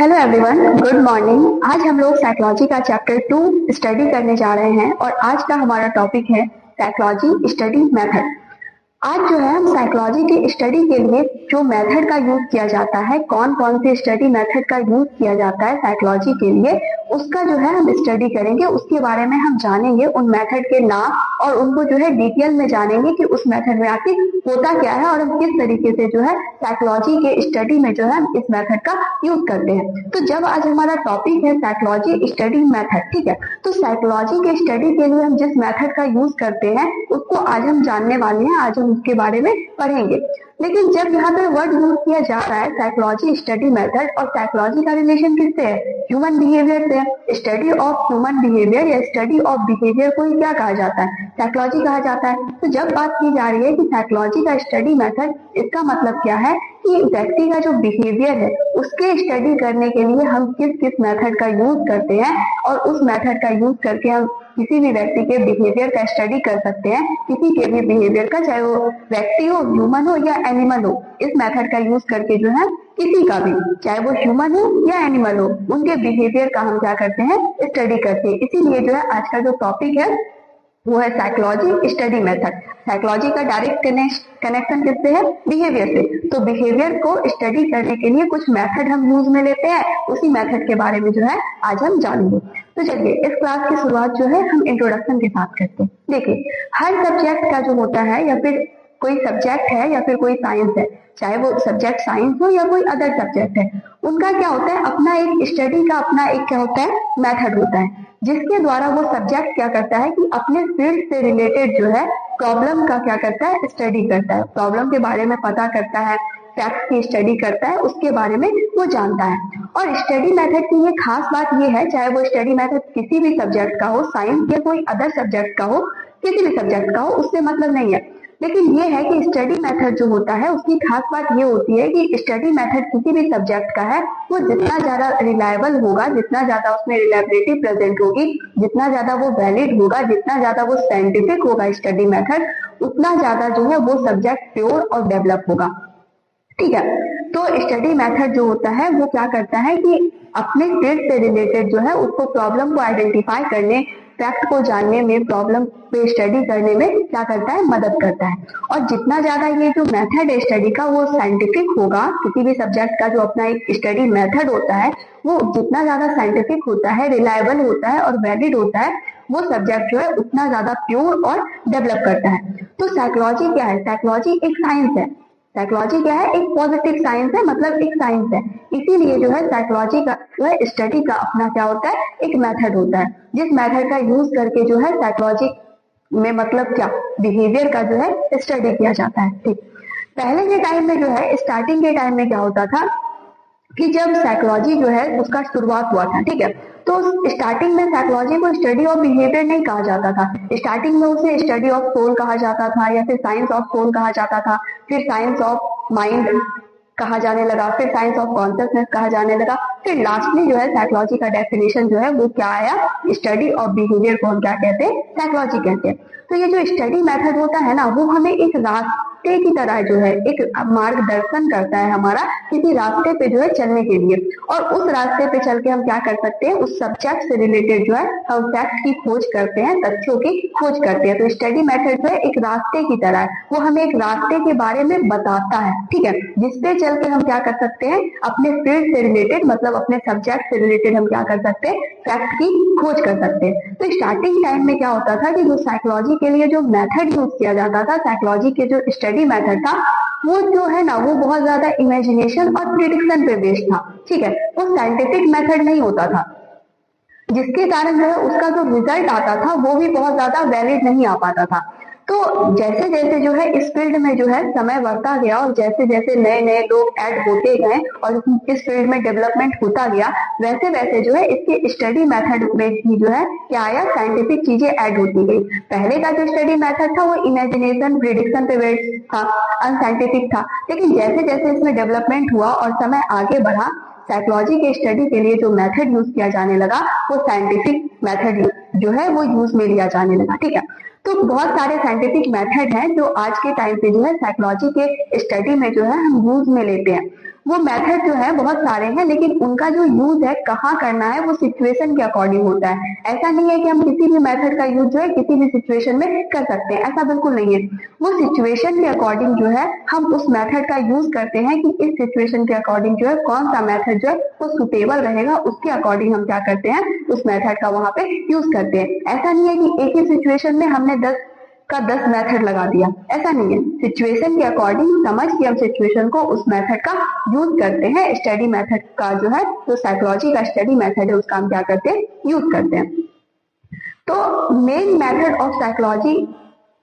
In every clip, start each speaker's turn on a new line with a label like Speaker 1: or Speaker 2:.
Speaker 1: Hello everyone, good morning. आज हम लोग साइकोलॉजी का चैप्टर 2 स्टडी करने जा रहे हैं और आज का हमारा टॉपिक है साइकोलॉजी स्टडी मेथड। आज जो है हम साइकोलॉजी की स्टडी के लिए जो मेथड का यूज किया जाता है, कौन कौन से स्टडी मेथड का यूज किया जाता है साइकोलॉजी के लिए, उसका जो है हम स्टडी करेंगे। उसके बारे में हम जानेंगे, उन मेथड के नाम और उनको जो है डिटेल में जानेंगे कि उस मेथड में आखिर होता क्या है और हम किस तरीके से जो है साइकोलॉजी के स्टडी में जो है हम इस मेथड का यूज करते हैं। तो जब आज हमारा टॉपिक है साइकोलॉजी स्टडी मेथड, ठीक है, तो साइकोलॉजी के स्टडी के लिए हम जिस मेथड का यूज करते हैं उसको आज हम जानने वाले हैं, आज हम उसके बारे में पढ़ेंगे। लेकिन जब यहाँ पे वर्ड यूज किया जा रहा है साइकोलॉजी स्टडी मेथड, और साइकोलॉजी का रिलेशन किससे है? ह्यूमन बिहेवियर से। स्टडी ऑफ ह्यूमन बिहेवियर या स्टडी ऑफ बिहेवियर को क्या कहा जाता है? साइकोलॉजी कहा जाता है। तो जब बात की जा रही है कि साइकोलॉजी का स्टडी मेथड, इसका मतलब क्या है कि व्यक्ति का जो बिहेवियर है उसके स्टडी करने के लिए हम किस किस मेथड का यूज करते हैं, और उस मेथड का यूज करके हम किसी भी व्यक्ति के बिहेवियर का स्टडी कर सकते हैं। किसी के भी बिहेवियर का, चाहे वो व्यक्ति हो, ह्यूमन हो या एनिमल हो, इस मेथड का यूज करके जो है किसी का भी, चाहे वो ह्यूमन हो या एनिमल हो, उनके बिहेवियर का हम क्या करते हैं? स्टडी करते हैं। इसीलिए जो है आज का जो टॉपिक है वो है साइकोलॉजी स्टडी मेथड। साइकोलॉजी का डायरेक्ट कनेक्शन किससे है? बिहेवियर से। तो बिहेवियर को स्टडी करने के लिए कुछ मेथड हम यूज में लेते हैं, उसी मेथड के बारे में जो है आज हम जानेंगे। तो चलिए इस क्लास की शुरुआत जो है हम इंट्रोडक्शन के साथ करते हैं। देखिए, हर सब्जेक्ट का जो होता है, या फिर कोई सब्जेक्ट है या फिर कोई साइंस है, चाहे वो सब्जेक्ट साइंस हो या कोई अदर सब्जेक्ट है, उनका क्या होता है? अपना एक स्टडी का अपना एक क्या होता है? मेथड होता है, जिसके द्वारा वो सब्जेक्ट क्या करता है कि अपने फील्ड से रिलेटेड जो है प्रॉब्लम का क्या करता है? स्टडी करता है। प्रॉब्लम के बारे में पता करता है, फैक्ट की स्टडी करता है, उसके बारे में वो जानता है। और स्टडी मेथड की ये खास बात ये है, चाहे वो स्टडी मेथड किसी भी सब्जेक्ट का हो, साइंस या कोई अदर सब्जेक्ट का हो, किसी भी सब्जेक्ट का हो, उससे मतलब नहीं है। लेकिन ये है कि स्टडी मेथड जो होता है उसकी खास बात ये होती है कि स्टडी मेथड किसी भी सब्जेक्ट का है, वो जितना ज्यादा रिलायबल होगा, जितना ज्यादा उसमें रिलायबिलिटी प्रेजेंट होगी, जितना ज्यादा वो वैलिड होगा, जितना ज्यादा वो साइंटिफिक होगा स्टडी मेथड, उतना ज्यादा जो है वो सब्जेक्ट प्योर और डेवलप होगा। ठीक है, तो स्टडी मेथड जो होता है वो क्या करता है कि अपने फील्ड से रिलेटेड जो है उसको प्रॉब्लम को आइडेंटिफाई करने, फैक्ट को जानने में, प्रॉब्लम पे स्टडी करने में क्या करता है? मदद करता है। और जितना ज्यादा ये जो मेथड है स्टडी का वो साइंटिफिक होगा, किसी भी सब्जेक्ट का जो अपना एक स्टडी मेथड होता है वो जितना ज्यादा साइंटिफिक होता है, रिलायबल होता है और वैलिड होता है, वो सब्जेक्ट जो है उतना ज्यादा प्योर और डेवलप करता है। तो साइकोलॉजी क्या है? साइकोलॉजी एक साइंस है। साइकोलॉजी क्या है? एक पॉजिटिव साइंस है, मतलब एक साइंस है। इसीलिए जो है साइकोलॉजी का जो है स्टडी का अपना क्या होता है? एक मेथड होता है, जिस मेथड का यूज करके जो है साइकोलॉजी में मतलब क्या? बिहेवियर का जो है स्टडी किया जाता है। ठीक, पहले के टाइम में जो है, स्टार्टिंग के टाइम में क्या होता था कि जब साइकोलॉजी जो है उसका शुरुआत हुआ था, ठीक है, तो स्टार्टिंग में साइकोलॉजी को स्टडी ऑफ बिहेवियर नहीं कहा जाता था। स्टार्टिंग में उसे स्टडी ऑफ सोल कहा जाता था, या फिर साइंस ऑफ सोल कहा जाता था, फिर साइंस ऑफ माइंड कहा जाने लगा, फिर साइंस ऑफ कॉन्शियसनेस कहा जाने लगा, फिर लास्टली जो है साइकोलॉजी का डेफिनेशन जो है वो क्या आया? स्टडी ऑफ बिहेवियर को हम क्या कहते हैं? साइकोलॉजी कहते हैं। तो ये जो स्टडी मेथड होता है ना, वो हमें एक रास्ते की तरह जो है एक मार्गदर्शन करता है हमारा, किसी रास्ते पे जो है चलने के लिए। और उस रास्ते पे चल के हम क्या कर सकते हैं? उस सब्जेक्ट से रिलेटेड जो है हम फैक्ट की खोज करते हैं, तथ्यों की खोज करते हैं। तो स्टडी मेथड जो है एक रास्ते की तरह है, वो हमें एक रास्ते के बारे में बताता है, ठीक है, जिसपे चल के हम क्या कर सकते हैं? अपने फील्ड से रिलेटेड, मतलब अपने सब्जेक्ट से रिलेटेड हम क्या कर सकते हैं? फैक्ट की खोज कर सकते हैं। तो स्टार्टिंग टाइम में क्या होता था कि जो साइकोलॉजी के लिए जो मेथड यूज किया जाता था, साइकोलॉजी के जो स्टडी मेथड था, वो जो है ना वो बहुत ज्यादा इमेजिनेशन और प्रिडिक्शन पे बेस्ड था। ठीक है, वो साइंटिफिक मेथड नहीं होता था, जिसके कारण जो है उसका जो रिजल्ट आता था वो भी बहुत ज्यादा वैलिड नहीं आ पाता था। तो जैसे जैसे जो है इस फील्ड में जो है समय बढ़ता गया, और जैसे जैसे नए नए लोग ऐड होते गए और इस फील्ड में डेवलपमेंट होता गया, वैसे वैसे जो है इसके स्टडी मेथड में भी जो है क्या आया? साइंटिफिक चीजें ऐड होती गई। पहले का जो स्टडी मेथड था वो इमेजिनेशन, प्रिडिक्शन पे बेस्ड था, अनसाइंटिफिक था। लेकिन जैसे जैसे इसमें डेवलपमेंट हुआ और समय आगे बढ़ा, साइकोलॉजी के स्टडी के लिए जो मेथड यूज किया जाने लगा वो साइंटिफिक मेथड जो है वो यूज में लिया जाने लगा। ठीक है, तो बहुत सारे साइंटिफिक मेथड हैं जो आज के टाइम पे जो है साइकोलॉजी के स्टडी में जो है हम यूज में लेते हैं। वो मेथड जो है बहुत सारे हैं, लेकिन उनका जो यूज है कहाँ करना है वो सिचुएशन के अकॉर्डिंग होता है। ऐसा नहीं है कि हम किसी भी मेथड का यूज जो है किसी भी सिचुएशन में कर सकते हैं, ऐसा बिल्कुल नहीं है। वो सिचुएशन के अकॉर्डिंग जो है हम उस मेथड का यूज करते हैं कि इस सिचुएशन के अकॉर्डिंग जो है कौन सा मेथड जो है वो सुटेबल रहेगा, उसके अकॉर्डिंग हम क्या करते हैं उस मेथड का वहां पे यूज करते हैं। ऐसा नहीं है कि एक ही सिचुएशन में हमने 10 मेथड लगा दिया, ऐसा नहीं है। सिचुएशन के अकॉर्डिंग समझ के हम सिचुएशन को उस मेथड का यूज करते हैं। स्टडी मेथड का जो है तो साइकोलॉजी का स्टडी मेथड है उसका हम क्या करते हैं यूज करते हैं। तो main method of psychology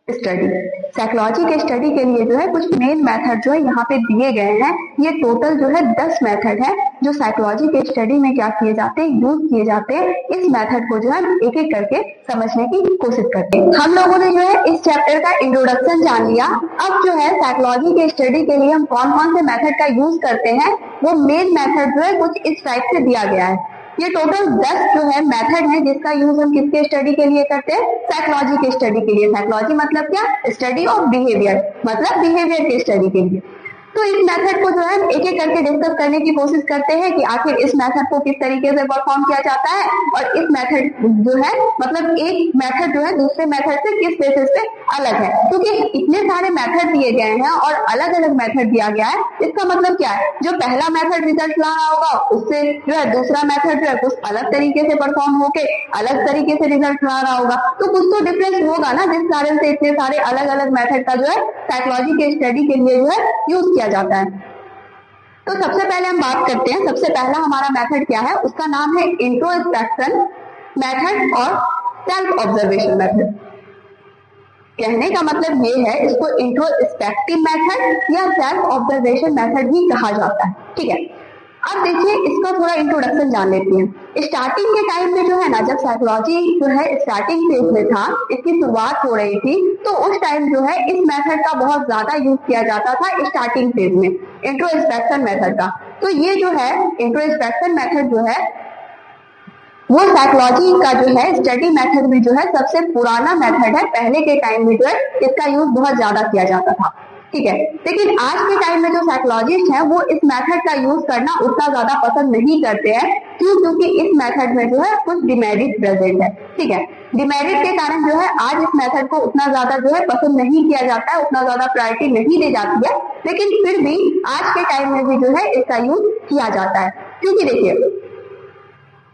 Speaker 1: study, psychology के स्टडी के लिए जो है कुछ मेन मेथड जो है यहाँ पे दिए गए हैं। ये टोटल जो है 10 मेथड है जो साइकोलॉजी के स्टडी में क्या किए जाते हैं यूज किए जाते हैं। इस मेथड को जो है एक एक करके समझने की कोशिश करते हैं। हम लोगों ने जो है इस चैप्टर का इंट्रोडक्शन जान लिया। अब जो है साइकोलॉजी के स्टडी के लिए हम कौन कौन से मेथड का यूज करते हैं वो मेन मेथड जो है कुछ इस टाइप से दिया गया है। ये टोटल 10 जो है मेथड है जिसका यूज हम किसके स्टडी के लिए करते हैं साइकोलॉजी के स्टडी के लिए। साइकोलॉजी मतलब क्या, स्टडी ऑफ बिहेवियर, मतलब बिहेवियर के स्टडी के लिए। तो इस मेथड को जो है एक एक करके डिस्कस करने की कोशिश करते हैं कि आखिर इस मेथड को किस तरीके से परफॉर्म किया जाता है और इस मेथड जो है मतलब एक मेथड जो है दूसरे मेथड से किस बेसिस पे अलग है। क्योंकि इतने सारे मेथड दिए गए हैं और अलग अलग मेथड दिया गया है, इसका मतलब क्या है जो पहला मेथड रिजल्ट ला रहा होगा उससे जो है दूसरा मेथड जो है कुछ अलग तरीके से परफॉर्म होके अलग तरीके से रिजल्ट ला रहा होगा। तो कुछ तो डिफरेंस होगा ना, जिस कारण से इतने सारे अलग अलग मेथड का जो है साइकोलॉजी के स्टडी के लिए जो है यूज किया जाता है। तो सबसे पहले हम बात करते हैं, सबसे पहला हमारा मेथड क्या है, उसका नाम है इंट्रोस्पेक्शन मेथड और सेल्फ ऑब्जर्वेशन मेथड। कहने का मतलब ये है इसको इंट्रोस्पेक्टिव मेथड या सेल्फ ऑब्जर्वेशन मेथड भी कहा जाता है। ठीक है, अब देखिए इसका थोड़ा इंट्रोडक्शन जान लेते हैं। स्टार्टिंग के टाइम में जो है ना, जब साइकोलॉजी जो है स्टार्टिंग फेज में था, इसकी शुरुआत हो रही थी, तो उस टाइम जो है इस मेथड का बहुत ज्यादा यूज किया जाता था स्टार्टिंग फेज में, इंट्रोस्पेक्शन मेथड का। तो ये जो है इंट्रोस्पेक्शन मेथड जो है वो साइकोलॉजी का जो है स्टडी मेथड में जो है सबसे पुराना मेथड है। पहले के टाइम में जो है इसका यूज बहुत ज्यादा किया जाता था। ठीक है, लेकिन आज के टाइम में जो साइकोलॉजिस्ट हैं वो इस मेथड का यूज करना उतना ज्यादा पसंद नहीं करते हैं। क्यों? क्योंकि इस मेथड में जो है कुछ डिमेरिट प्रेजेंट है। ठीक है, डिमेरिट के कारण जो है आज इस मेथड को उतना ज्यादा जो है पसंद नहीं किया जाता है, उतना ज्यादा प्रायोरिटी नहीं दी जाती है। लेकिन फिर भी आज के टाइम में भी जो है इसका यूज किया जाता है। क्योंकि देखिए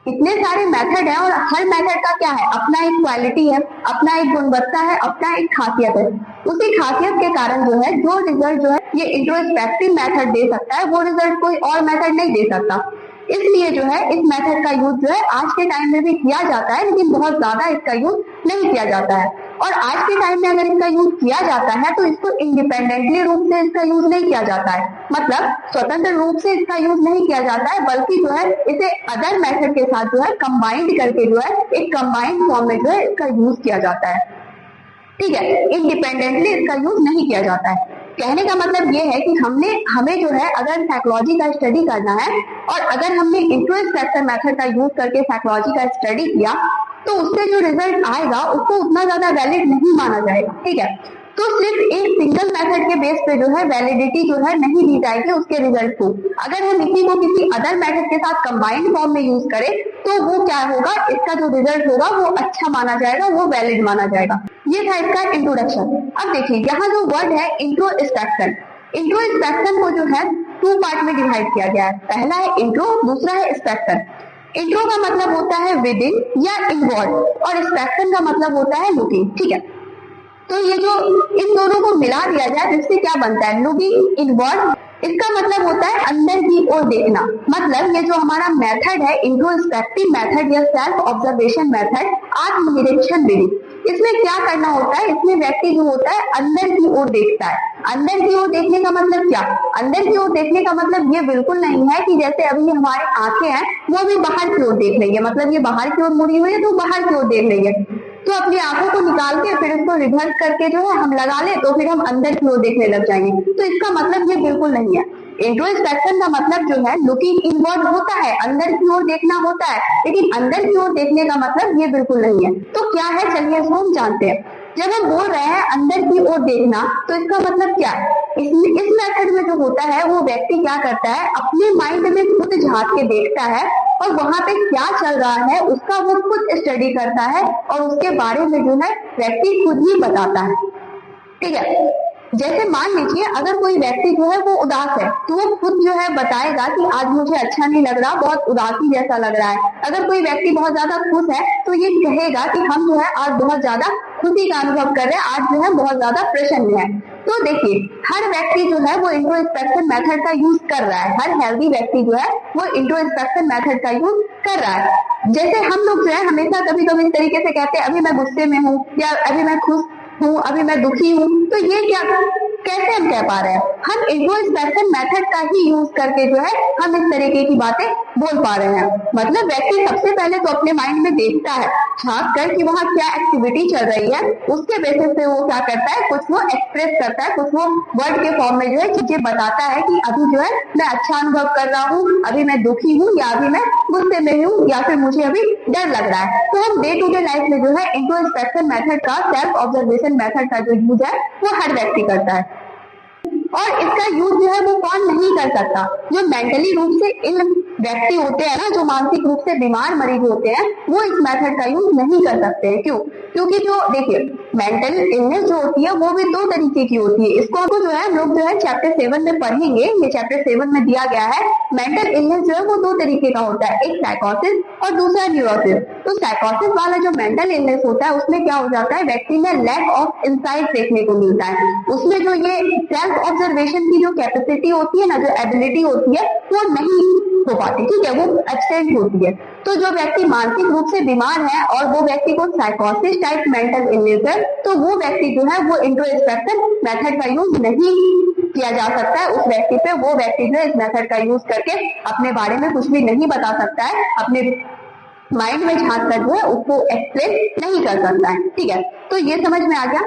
Speaker 1: इतने सारे मेथड है और हर मेथड का क्या है अपना एक क्वालिटी है, अपना एक गुणवत्ता है, अपना एक खासियत है। उसी खासियत के कारण जो है जो रिजल्ट जो है ये इंट्रोस्पेक्टिव मेथड दे सकता है वो रिजल्ट कोई और मेथड नहीं दे सकता। इसलिए जो है इस मेथड का यूज जो है आज के टाइम में भी किया जाता है, लेकिन बहुत ज्यादा इसका यूज नहीं किया जाता है। और आज के टाइम में अगर इसका यूज किया जाता है तो इसको इंडिपेंडेंटली रूप से इसका यूज नहीं किया जाता है, मतलब स्वतंत्र रूप से इसका यूज नहीं किया जाता है, बल्कि जो है इसे अदर मेथड के साथ जो है कंबाइंड करके जो है एक कंबाइंड फॉर्म में जो है इसका यूज किया जाता है। ठीक है, इंडिपेंडेंटली इसका यूज नहीं किया जाता है। कहने का मतलब ये है कि हमें जो है अगर साइकोलॉजी का स्टडी करना है और अगर हमने इंट्रोस्पेक्शन मेथड का यूज करके साइकोलॉजी का स्टडी किया तो उससे जो रिजल्ट आएगा उसको उतना ज्यादा वैलिड नहीं माना जाएगा। ठीक है, तो सिर्फ एक सिंगल मेथड के बेस पे जो है वैलिडिटी जो है नहीं दी जाएगी उसके रिजल्ट को। अगर हम इसी को किसी अदर मेथड के साथ कंबाइंड फॉर्म में यूज करें तो वो क्या होगा, इसका जो रिजल्ट होगा वो अच्छा माना जाएगा, वो वैलिड माना जाएगा। ये था इसका इंट्रोडक्शन। अब देखिए यहाँ जो वर्ड है इंट्रोस्पेक्शन, इंट्रोस्पेक्शन को जो है 2 पार्ट में डिवाइड किया गया है। पहला है इंट्रो, दूसरा है स्पेक्शन। इंट्रो का मतलब होता है विद इन या इनवर्ड और स्पेक्शन का मतलब होता है लुकिंग। ठीक है, तो ये जो इन दोनों को मिला दिया जाए जिससे क्या बनता है लुकिंग इनवर्ड, इसका मतलब होता है अंदर की ओर देखना। मतलब ये जो हमारा मेथड है इंट्रोस्पेक्टिव मेथड या सेल्फ ऑब्जर्वेशन मेथड, आत्मनिरीक्षण विधि, इसमें क्या करना होता है, इसमें व्यक्ति जो होता है अंदर की ओर देखता है। अंदर की ओर देखने का मतलब क्या, अंदर की ओर देखने का मतलब ये बिल्कुल नहीं है कि जैसे अभी हमारी आंखें हैं वो भी बाहर की ओर देख रही है, मतलब ये बाहर की ओर मुड़ी हुई है तो बाहर की ओर देख रही है, तो अपनी आंखों को निकाल के फिर उसको रिवर्स करके जो है हम लगा ले तो फिर हम अंदर की ओर देखने लग जाएंगे। तो इसका मतलब ये बिल्कुल नहीं है। इंट्रोस्पेक्शन का मतलब जो है लुकिंग इनवर्ड होता है, अंदर की ओर देखना होता है, लेकिन अंदर की ओर देखने का मतलब ये बिल्कुल नहीं है। तो क्या है, चलिए इसको हम जानते हैं। जब हम बोल रहे हैं अंदर की ओर देखना, तो इसका मतलब क्या है? इस मेथड में जो होता है वो व्यक्ति क्या करता है, अपने माइंड में खुद झांक के देखता है और वहां पे क्या चल रहा है उसका वो खुद स्टडी करता है और उसके बारे में जो है व्यक्ति खुद ही बताता है। ठीक है, जैसे मान लीजिए अगर कोई व्यक्ति जो है वो उदास है, तो वो खुद जो है बताएगा कि आज मुझे अच्छा नहीं लग रहा, बहुत उदासी जैसा लग रहा है। अगर कोई व्यक्ति बहुत ज्यादा खुश है तो ये कहेगा कि हम जो है आज बहुत ज्यादा खुशी का अनुभव कर रहे हैं, आज जो है बहुत ज्यादा प्रसन्न है। तो देखिए, हर व्यक्ति जो है वो इंट्रोस्पेक्शन मेथड का यूज कर रहा है, हर हेल्दी व्यक्ति जो है वो इंट्रोस्पेक्शन मेथड का यूज कर रहा है। जैसे हम लोग जो है हमेशा कभी कभी इस तरीके से कहते हैं अभी मैं गुस्से में हूँ या अभी मैं खुश हूँ, अभी मैं दुखी हूँ, तो ये क्या कैसे हम कह पा रहे हैं? हम इंट्रोस्पेक्शन मेथड का ही यूज करके जो है हम इस तरीके की बातें बोल पा रहे हैं। मतलब व्यक्ति सबसे पहले तो अपने माइंड में देखता है, झांक कर कि वहाँ क्या एक्टिविटी चल रही है, उसके बेसिस पे वो क्या करता है, कुछ वो एक्सप्रेस करता है, कुछ वो वर्ड के फॉर्म में जो है चीजें बताता है कि अभी जो है मैं अच्छा अनुभव कर रहा हूँ, अभी मैं दुखी हूँ या अभी मैं गुस्से में हूँ या फिर मुझे अभी डर लग रहा है। तो हम डे टू डे लाइफ में जो है इंट्रोस्पेक्शन मेथड का, सेल्फ ऑब्जर्वेशन मेथड का जो यूज है वो हर व्यक्ति करता है। और इसका यूज जो है वो कौन नहीं कर सकता? जो मेंटली रूप से इन व्यक्ति होते हैं ना, जो मानसिक रूप से बीमार मरीज होते हैं, वो इस मेथड का यूज नहीं कर सकते हैं। क्यों? क्योंकि जो देखिए मेंटल इलनेस जो होती है वो भी दो तरीके की होती है। इसको जो है हम लोग जो है चैप्टर 7 में पढ़ेंगे, ये चैप्टर 7 में दिया गया है। मेंटल इलनेस जो है वो दो तरीके का होता है, एक साइकोसिस और दूसरा न्यूरोसिस। तो साइकोसिस वाला जो मेंटल इलनेस होता है उसमें क्या हो जाता है, व्यक्ति में लैक ऑफ इंसाइट देखने को मिलता है। उसमें जो ये सेल्फ ऑब्जर्वेशन की जो कैपेसिटी होती है ना, जो एबिलिटी होती है, वो नहीं हो पाती। ठीक है, वो एब्सेंट होती है। तो जो व्यक्ति मानसिक रूप से बीमार है और वो व्यक्ति को साइकोसिस टाइप मेंटल इलनेस है, तो वो व्यक्ति जो है वो इंट्रोस्पेक्शन मेथड का यूज नहीं किया जा सकता है उस व्यक्ति पे। वो व्यक्ति जो है इस मेथड का यूज करके अपने बारे में कुछ भी नहीं बता सकता है, अपने माइंड में झांक कर जो है उसको एक्सप्लेन नहीं कर सकता है। ठीक है, तो ये समझ में आ गया।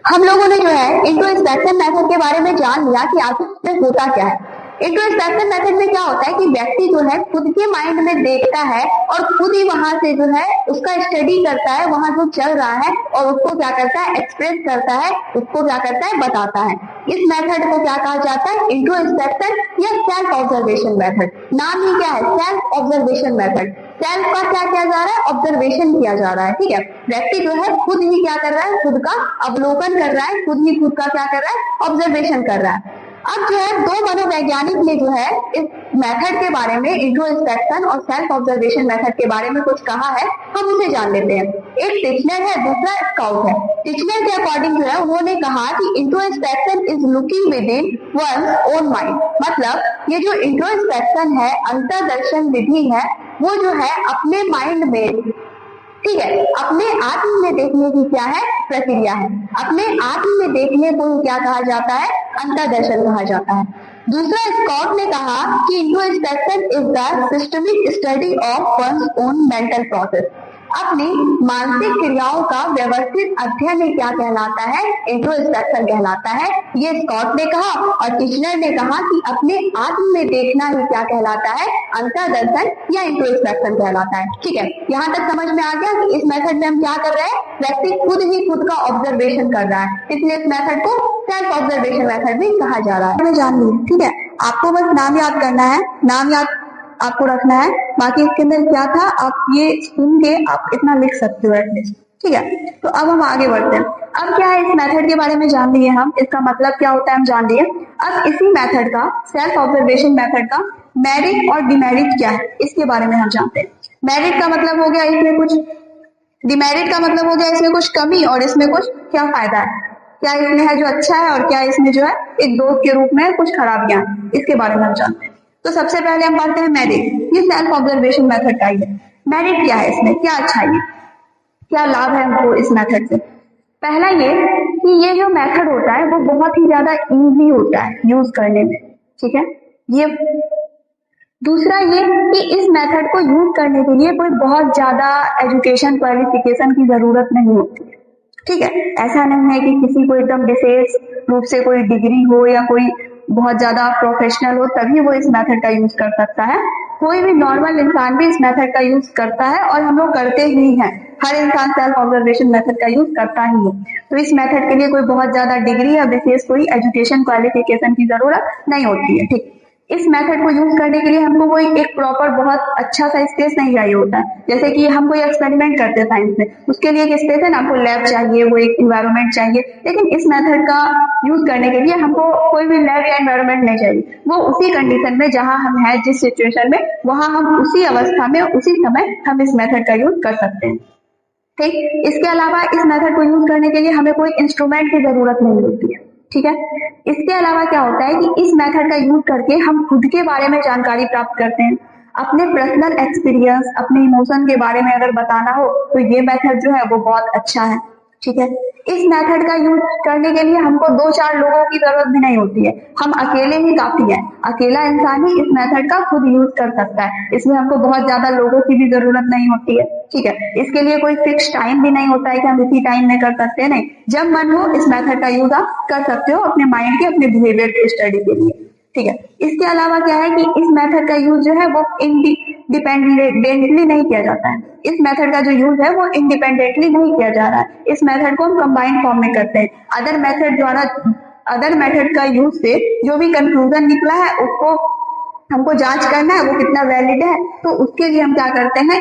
Speaker 1: हम लोगों ने जो है इंट्रोस्पेक्शन मेथड के बारे में जान लिया कि आखिर होता क्या है। इंट्रोस्पेक्शन मेथड में क्या होता है कि व्यक्ति जो है खुद के माइंड में देखता है और खुद ही वहां से जो है उसका स्टडी करता है, वहां जो चल रहा है और उसको क्या करता है, एक्सप्रेस करता है, उसको क्या करता है, बताता है। इस मेथड को क्या कहा जाता है, इंट्रोस्पेक्शन या सेल्फ ऑब्जर्वेशन मेथड। नाम ही क्या है, सेल्फ ऑब्जर्वेशन मेथड। सेल्फ का क्या किया जा रहा है, ऑब्जर्वेशन किया जा रहा है। ठीक है, व्यक्ति जो है खुद ही क्या कर रहा है, खुद का अवलोकन कर रहा है, खुद ही खुद का क्या कर रहा है, ऑब्जर्वेशन कर रहा है। अब जो है दो मनोवैज्ञानिक ने जो है इस मेथड के बारे में, इंट्रोस्पेक्शन और सेल्फ ऑब्जर्वेशन मेथड के बारे में कुछ कहा है, हम उसे जान लेते हैं। एक टिचनर है, दूसरा स्काउट है। टिचनर के अकॉर्डिंग जो है उन्होंने कहा कि introspection is looking with in one's own mind. मतलब ये जो इंट्रोस्पेक्शन है, अंतर्दर्शन विधि है, वो जो है अपने माइंड में, ठीक है, अपने आत्म में देखने की क्या है, प्रक्रिया है। अपने आत्म में देखने को क्या कहा जाता है, अंतर्दर्शन कहा जाता है। दूसरा, स्कॉट ने कहा कि introspection is the systemic study of one's own mental process. अपनी मानसिक क्रियाओं का व्यवस्थित अध्ययन क्या कहलाता है, इंट्रोस्पेक्शन कहलाता है। ये स्कॉट ने कहा। और टिचनर ने कहा कि अपने आत्म में देखना ही क्या कहलाता है, अंतर्दर्शन या इंट्रोस्पेक्शन कहलाता है। ठीक है, यहाँ तक समझ में आ गया कि इस मेथड में हम क्या कर रहे हैं, व्यक्ति खुद ही खुद का ऑब्जर्वेशन कर रहा है, इसलिए इस मेथड को सेल्फ ऑब्जर्वेशन मेथड भी कहा जा रहा है। जान लीजिए, ठीक है, आपको बस नाम याद करना है, नाम याद आपको रखना है, बाकी इसके अंदर क्या था आप ये सुन के आप इतना लिख सकते हो एटलीस्ट। ठीक है, तो अब हम आगे बढ़ते हैं। अब क्या है, इस मेथड के बारे में जान लिए हम, इसका मतलब क्या होता है हम जान लिए। अब इसी मेथड का, सेल्फ ऑब्जर्वेशन मेथड का मेरिट और डिमेरिट क्या है, इसके बारे में हम जानते हैं। मेरिट का मतलब हो गया इसमें कुछ, डिमेरिट का मतलब हो गया इसमें कुछ कमी और इसमें कुछ क्या फायदा है, क्या इसमें है जो अच्छा है और क्या इसमें जो है एक दोस्त के रूप में कुछ खराबियां, इसके बारे में हम जानते हैं। तो सबसे पहले हम पढ़ते हैं मेरिट। ये सेल्फ ऑब्जर्वेशन मेथड का ही है। मेरिट क्या है, इसमें क्या अच्छा है, क्या लाभ है हमको इस मेथड से। पहला ये कि ये जो मेथड होता है वो बहुत ही ज्यादा इजी होता है यूज करने में। ठीक है, ये दूसरा ये कि इस मेथड को यूज करने के लिए कोई बहुत ज्यादा एजुकेशन क्वालिफिकेशन की जरूरत नहीं होती। ठीक है, ऐसा नहीं है कि किसी को एकदम विशेष रूप से कोई डिग्री हो या कोई बहुत ज्यादा प्रोफेशनल हो तभी वो इस मेथड का यूज कर सकता है। कोई भी नॉर्मल इंसान भी इस मेथड का यूज करता है और हम लोग करते ही हैं। हर इंसान सेल्फ ऑब्जर्वेशन मेथड का यूज करता ही है। तो इस मेथड के लिए कोई बहुत ज्यादा डिग्री या विशेष कोई एजुकेशन क्वालिफिकेशन की जरूरत नहीं होती है। ठीक, इस मेथड को यूज करने के लिए हमको कोई एक प्रॉपर बहुत अच्छा सा स्पेस नहीं चाहिए होता है। जैसे कि हम कोई एक्सपेरिमेंट करते हैं साइंस में, उसके लिए एक स्पेस है ना, हमको लैब चाहिए, वो एक इन्वायरमेंट चाहिए। लेकिन इस मेथड का यूज करने के लिए हमको कोई भी लैब या इन्वायरमेंट नहीं चाहिए। वो उसी कंडीशन में जहां हम हैं, जिस सिचुएशन में, वहां हम उसी अवस्था में उसी समय हम इस मेथड का यूज कर सकते हैं। ठीक, इसके अलावा इस मेथड को यूज करने के लिए हमें कोई इंस्ट्रूमेंट की जरूरत नहीं होती है। ठीक है, इसके अलावा क्या होता है कि इस मेथड का यूज करके हम खुद के बारे में जानकारी प्राप्त करते हैं। अपने पर्सनल एक्सपीरियंस, अपने इमोशन के बारे में अगर बताना हो तो ये मेथड जो है वो बहुत अच्छा है। ठीक है, इस मेथड का यूज करने के लिए हमको 2-4 लोगों की जरूरत भी नहीं होती है, हम अकेले ही काफी है। अकेला इंसान ही इस मेथड का खुद यूज कर सकता है, इसमें हमको बहुत ज्यादा लोगों की भी जरूरत नहीं होती है। ठीक है, इसके लिए कोई फिक्स टाइम भी नहीं होता है कि हम इसी टाइम में कर सकते हैं, नहीं, जब मन हो इस मेथड का यूज आप कर सकते हो अपने माइंड के, अपने बिहेवियर के स्टडी के लिए। ठीक है, इसके अलावा क्या है कि इस मेथड का यूज जो है वो इंडिपेंडेंटली नहीं किया जाता है। इस मेथड का जो यूज है वो इंडिपेंडेंटली नहीं किया जा रहा है। इस मेथड को हम कंबाइंड फॉर्म में करते हैं। अदर मेथड का यूज से जो भी कंक्लूजन निकला है उसको हमको जांच करना है वो कितना वैलिड है, तो उसके लिए हम क्या करते हैं,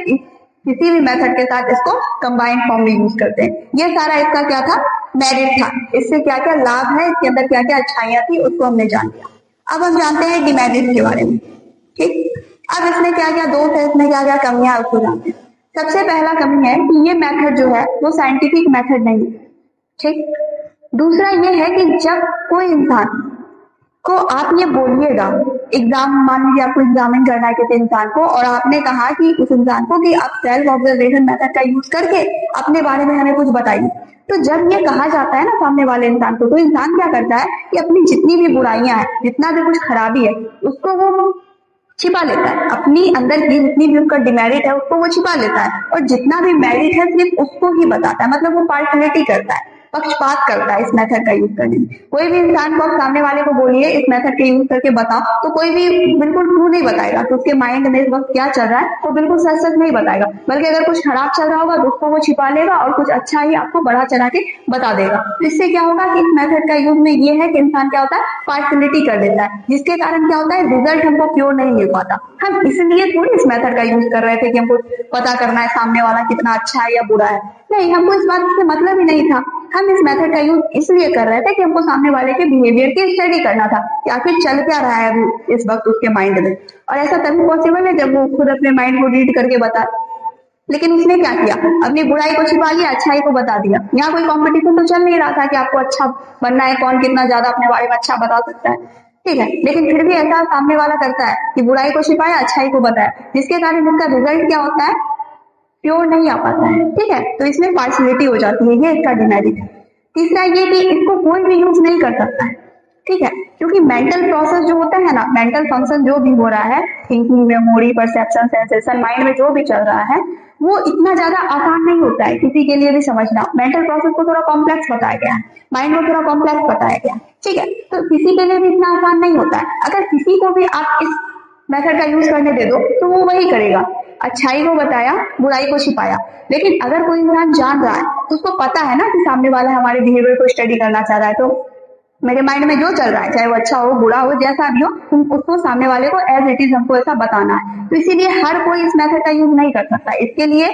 Speaker 1: किसी भी मेथड के साथ इसको कंबाइंड फॉर्म में यूज करते हैं। ये सारा इसका क्या था, मेरिट था। इससे क्या क्या लाभ है, इसके अंदर क्या क्या अच्छाइयां थी, उसको हमने जान लिया। अब हम जानते हैं डिमेरिट के बारे में। ठीक, अब इसमें क्या क्या दोष है, इसमें क्या क्या कमियां है, उसको जानते हैं। सबसे पहला कमी है कि ये मेथड जो है वो साइंटिफिक मेथड नहीं है। ठीक, दूसरा ये है कि जब कोई इंसान को आप ये बोलिएगा, एग्जाम मान लीजिए आपको एग्जामिन करना है किसी इंसान को, और आपने कहा कि उस इंसान को कि आप सेल्फ ऑब्जर्वेशन मेथड का यूज करके अपने बारे में हमें कुछ बताइए, तो जब ये कहा जाता है ना सामने वाले इंसान को, तो इंसान क्या करता है कि अपनी जितनी भी बुराइयां हैं, जितना भी कुछ खराबी है, उसको वो छिपा लेता है। अपनी अंदर की जितनी भी उसका डिमेरिट है उसको वो छिपा लेता है, और जितना भी मेरिट है सिर्फ उसको ही बताता है। मतलब वो पार्शलिटी करता है, पक्षपात करता है इस मेथड का यूज करने में। कोई भी इंसान को सामने वाले को बोलिए इस मेथड के यूज करके बताओ, तो कोई भी बिल्कुल ट्रू नहीं बताएगा कि उसके माइंड में इस वक्त क्या चल रहा है, वो बिल्कुल सच सच नहीं बताएगा। बल्कि अगर कुछ खराब चल रहा होगा तो उसको वो छिपा लेगा और कुछ अच्छा ही आपको बढ़ा चढ़ा के बता देगा। तो इससे क्या होगा कि इस मेथड का यूज में ये है कि इंसान क्या होता है, पार्शलिटी कर देता है, जिसके कारण क्या होता है, रिजल्ट हमको प्योर नहीं मिल पाता। हम इसलिए थोड़ी इस मेथड का यूज कर रहे थे कि हमको पता करना है सामने वाला कितना अच्छा है या बुरा है, नहीं, हमको इस बात से मतलब ही नहीं था। हम इस मेथड का यूज इसलिए कर रहे थे कि हमको सामने वाले के बिहेवियर की स्टडी करना था कि आखिर चल क्या रहा है अभी इस वक्त उसके माइंड में। और ऐसा तभी पॉसिबल है जब वो खुद अपने माइंड को रीड करके बताए। लेकिन उसने क्या किया, अपनी बुराई को छिपा लिया, अच्छाई को बता दिया। यहाँ कोई कंपटीशन तो चल नहीं रहा था कि आपको अच्छा बनना है, कौन कितना ज्यादा अपने बारे में अच्छा बता सकता है। ठीक है, लेकिन फिर भी ऐसा सामने वाला करता है कि बुराई को छिपाया, अच्छाई को बताया, जिसके कारण इसका रिजल्ट क्या होता है, प्योर नहीं आ पाता है। ठीक है, तो इसमें पार्शलिटी हो जाती है, ये इसका डिमेरिट है। तीसरा ये कि इसको कोई भी यूज नहीं कर सकता है। ठीक है, क्योंकि मेंटल प्रोसेस जो होता है ना, मेंटल फंक्शन जो भी हो रहा है, thinking, memory, perception, sensation, mind में जो भी चल रहा है, वो इतना ज्यादा आसान नहीं होता है किसी के लिए भी समझना। मेंटल प्रोसेस को थोड़ा कॉम्प्लेक्स बताया गया है, माइंड को थोड़ा कॉम्प्लेक्स बताया गया है। ठीक है, तो किसी के लिए भी इतना आसान नहीं होता है। अगर किसी को भी आप इस मेथड का यूज करने दे दो तो वो वही करेगा, अच्छाई को बताया, बुराई को छिपाया। लेकिन अगर कोई इंसान जान रहा है तो उसको पता है ना कि सामने वाला हमारे बिहेवियर को स्टडी करना चाह रहा है, तो मेरे माइंड में जो चल रहा है, चाहे वो अच्छा हो, बुरा हो, जैसा भी हो, उसको सामने वाले को एज इट इज हमको ऐसा बताना है। तो इसीलिए हर कोई इस मेथड का यूज नहीं कर सकता। इसके लिए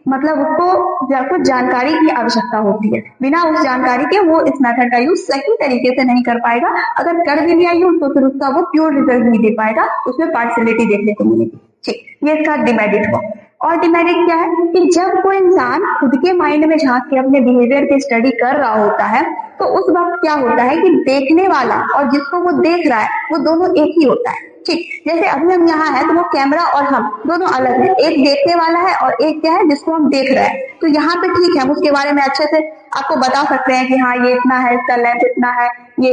Speaker 1: मतलब उसको कुछ जानकारी की आवश्यकता होती है। बिना उस जानकारी के वो इस मेथड का यूज सही तरीके से नहीं कर पाएगा। अगर कर भी लिया यूज तो फिर उसका वो प्योर रिजल्ट नहीं दे पाएगा, उसमें पार्शलिटी देखने को मिलेगी। ठीक, ये इसका डिमेरिट हुआ। और डिमेरिट क्या है कि जब कोई इंसान खुद के माइंड में झांक के अपने बिहेवियर की स्टडी कर रहा होता है, तो उस वक्त क्या होता है कि देखने वाला और जिसको वो देख रहा है वो दोनों एक ही होता है। ठीक, जैसे अभी हम यहाँ हैं तो वो कैमरा और हम दोनों अलग हैं, एक देखने वाला है और एक क्या है जिसको हम देख रहे हैं। तो यहाँ पे ठीक है, हम उसके बारे में अच्छे से आपको बता सकते हैं कि हाँ ये इतना है, इसका लेंथ इतना है, ये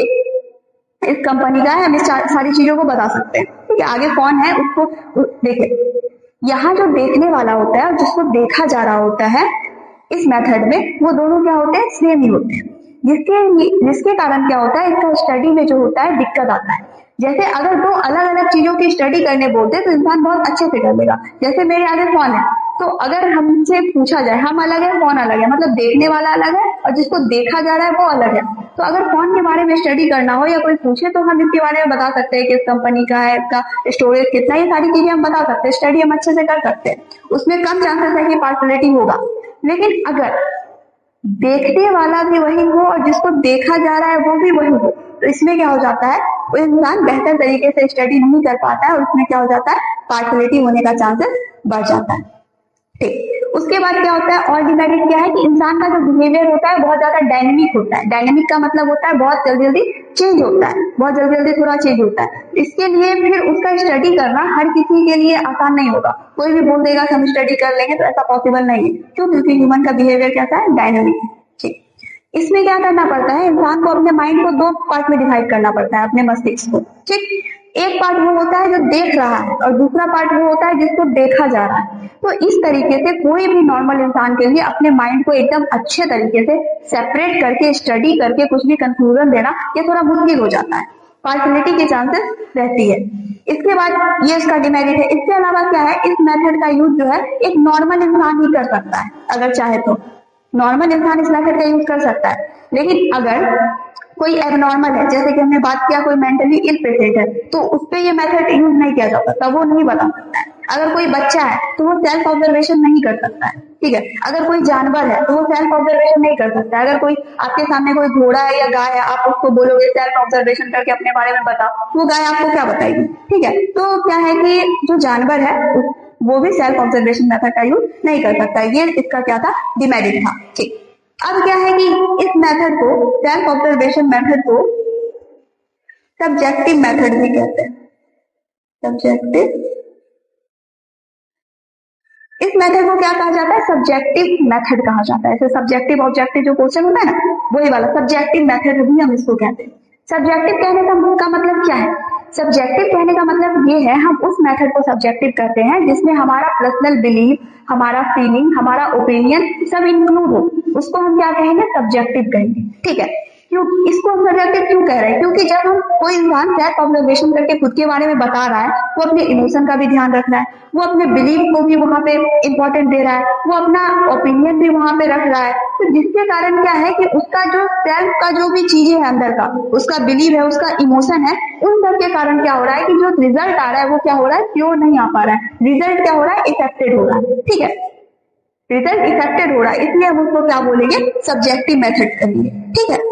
Speaker 1: इस कंपनी का है, हम इस सारी चीजों को बता सकते हैं। ठीक है, आगे कौन है उसको देखिए। यहाँ जो देखने वाला होता है और जिसको देखा जा रहा होता है इस मेथड में, वो दोनों क्या होते हैं, सेम ही होते हैं। जिसके कारण क्या होता है, इसका स्टडी में जो होता है दिक्कत आता है। जैसे अगर दो अलग अलग चीजों की स्टडी करने बोलते हैं तो इंसान बहुत अच्छे से कर लेगा। जैसे मेरे आगे फोन है, तो अगर हमसे पूछा जाए, हम अलग है फोन अलग है, मतलब देखने वाला अलग है और जिसको देखा जा रहा है वो अलग है। तो अगर फोन के बारे में स्टडी करना हो या कोई पूछे तो हम इसके बारे में बता सकते हैं कि इस कंपनी का है, इसका स्टोरेज कितना, ये सारी चीजें हम बता सकते हैं, स्टडी हम अच्छे से कर सकते हैं। उसमें कम चांसेस है कि पार्शलिटी होगा। लेकिन अगर देखने वाला भी वही हो और जिसको देखा जा रहा है वो भी वही हो, तो इसमें क्या हो जाता है, वो इंसान बेहतर तरीके से स्टडी नहीं कर पाता है और उसमें क्या हो जाता है, पार्शलिटी होने का चांसेस बढ़ जाता है। ठीक, उसके बाद क्या होता है, और डिमेरिट क्या है कि इंसान का जो बिहेवियर होता है बहुत ज्यादा डायनेमिक होता है। डायनेमिक का मतलब होता है बहुत जल्दी जल्दी चेंज होता है, बहुत जल्दी जल्दी थोड़ा चेंज होता है। इसके लिए फिर उसका स्टडी करना हर किसी के लिए आसान नहीं होगा। कोई भी बोल देगा कि हम स्टडी कर लेंगे तो ऐसा पॉसिबल नहीं है। क्यों? क्योंकि ह्यूमन का बिहेवियर कैसा है, डायनेमिक है। ठीक, इसमें क्या करना पड़ता है, इंसान को अपने माइंड को दो पार्ट में डिवाइड करना पड़ता है, अपने मस्तिष्क को। ठीक, एक पार्ट वो होता है जो देख रहा है और दूसरा पार्ट वो होता है जिसको देखा जा रहा है। तो इस तरीके से कोई भी नॉर्मल इंसान के लिए अपने माइंड को एकदम अच्छे तरीके से सेपरेट करके स्टडी करके कुछ भी कंक्लूजन देना ये थोड़ा मुश्किल हो जाता है, पार्शलिटी के चांसेस रहती है। इसके बाद ये इसका डिमेरिट है। इसके अलावा क्या है, इस मेथड का यूज जो है एक नॉर्मल इंसान ही कर सकता है, अगर चाहे तो नॉर्मल इंसान इस मेथड का यूज कर सकता है। लेकिन अगर कोई एबनॉर्मल है, जैसे कि हमने बात किया कोई मेंटली इल पेशेंट है, तो उस पर यह मेथड यूज नहीं किया जा सकता, वो नहीं बता सकता है। अगर कोई बच्चा है तो वो सेल्फ ऑब्जर्वेशन नहीं कर सकता है। ठीक है, अगर कोई जानवर है तो वो सेल्फ ऑब्जर्वेशन नहीं कर सकता है। अगर कोई आपके सामने कोई घोड़ा है या गाय है, आप उसको बोलोगे सेल्फ ऑब्जर्वेशन करके अपने बारे में बताओ, वो गाय आपको क्या बताएगी? ठीक है, तो क्या है कि जो जानवर है वो भी सेल्फ ऑब्जर्वेशन मेथड का यूज नहीं कर सकता। ये इसका क्या था, डिमेरिट था। ठीक, अब क्या है कि इस मेथड को, सेल्फ ऑब्जर्वेशन मेथड को सब्जेक्टिव मेथड भी कहते हैं। सब्जेक्टिव, इस मेथड को क्या कहा जाता है, सब्जेक्टिव मेथड कहा जाता है। ऐसे सब्जेक्टिव ऑब्जेक्टिव जो क्वेश्चन होता है ना, वही वाला सब्जेक्टिव मेथड भी हम इसको कहते हैं। सब्जेक्टिव कहने का मतलब क्या है, सब्जेक्टिव कहने का मतलब ये है, हम उस मेथड को सब्जेक्टिव कहते हैं जिसमें हमारा पर्सनल बिलीफ, हमारा फीलिंग, हमारा ओपिनियन सब इंक्लूड हो, उसको हम क्या कहेंगे, सब्जेक्टिव कहेंगे। ठीक है, क्यों इसको हम सब्जेक्टिव क्यों कह रहे हैं, क्योंकि जब हम कोई इंसान सेल्फ ऑब्जर्वेशन करके खुद के बारे में बता रहा है, वो अपने इमोशन का भी ध्यान रख रहा है, वो अपने बिलीफ को भी वहां पे इंपॉर्टेंट दे रहा है, वो अपना ओपिनियन भी वहां पे रख रहा है। तो जिसके कारण क्या है कि उसका जो सेल्फ का जो भी चीजें है अंदर का, उसका बिलीव है, उसका इमोशन है, उन सब के कारण क्या हो रहा है कि जो रिजल्ट आ रहा है वो क्या हो रहा है, प्योर नहीं आ पा रहा है, रिजल्ट क्या हो रहा है, इफेक्टेड हो रहा है। ठीक है, रिजल्ट इफेक्टेड हो रहा है, इसलिए हम उसको क्या बोलेंगे, सब्जेक्टिव मेथड करेंगे। ठीक है,